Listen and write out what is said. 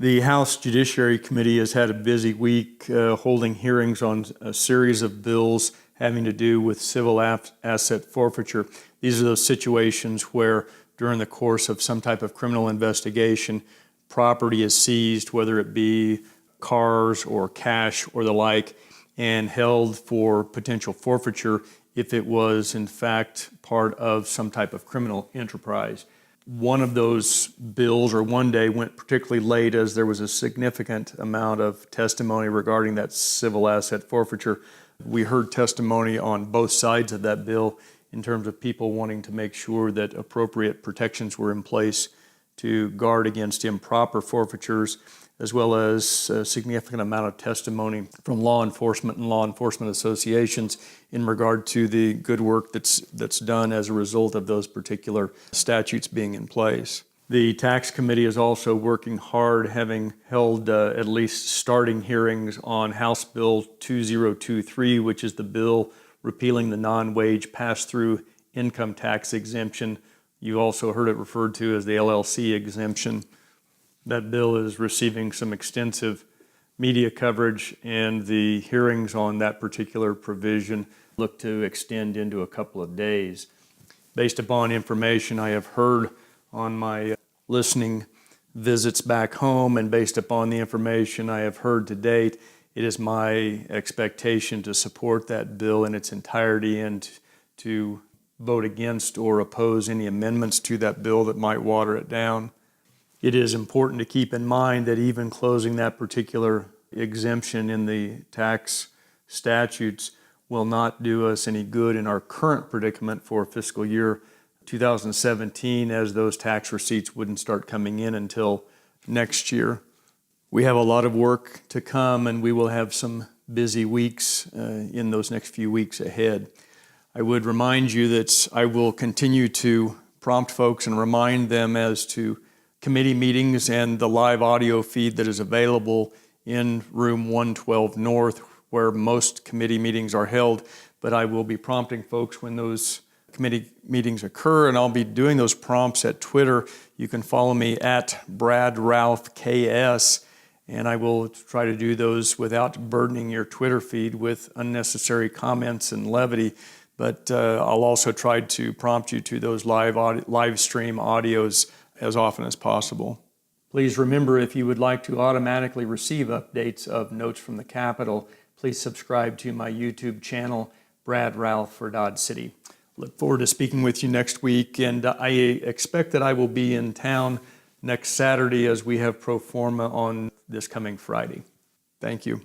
The House Judiciary Committee has had a busy week holding hearings on a series of bills having to do with civil asset forfeiture. These are those situations where during the course of some type of criminal investigation, property is seized, whether it be cars or cash or the like, and held for potential forfeiture if it was in fact part of some type of criminal enterprise. One of those bills, or one day, went particularly late as there was a significant amount of testimony regarding that civil asset forfeiture. We heard testimony on both sides of that bill in terms of people wanting to make sure that appropriate protections were in place to guard against improper forfeitures, as well as a significant amount of testimony from law enforcement and law enforcement associations in regard to the good work that's done as a result of those particular statutes being in place. The Tax Committee is also working hard, having held at least starting hearings on House Bill 2023, which is the bill repealing the non-wage pass-through income tax exemption. You also heard it referred to as the LLC exemption. That bill is receiving some extensive media coverage, and the hearings on that particular provision look to extend into a couple of days. Based upon information I have heard on my listening visits back home, and based upon the information I have heard to date, it is my expectation to support that bill in its entirety and to vote against or oppose any amendments to that bill that might water it down. It is important to keep in mind that even closing that particular exemption in the tax statutes will not do us any good in our current predicament for fiscal year 2017, as those tax receipts wouldn't start coming in until next year. We have a lot of work to come, and we will have some busy weeks in those next few weeks ahead. I would remind you that I will continue to prompt folks and remind them as to committee meetings and the live audio feed that is available in room 112 North, where most committee meetings are held. But I will be prompting folks when those committee meetings occur, and I'll be doing those prompts at Twitter. You can follow me at BradRalphKS, and I will try to do those without burdening your Twitter feed with unnecessary comments and levity. But I'll also try to prompt you to those live stream audios as often as possible. Please remember, if you would like to automatically receive updates of Notes from the Capitol, please subscribe to my YouTube channel, Brad Ralph for Dodge City. Look forward to speaking with you next week, and I expect that I will be in town next Saturday as we have pro forma on this coming Friday. Thank you.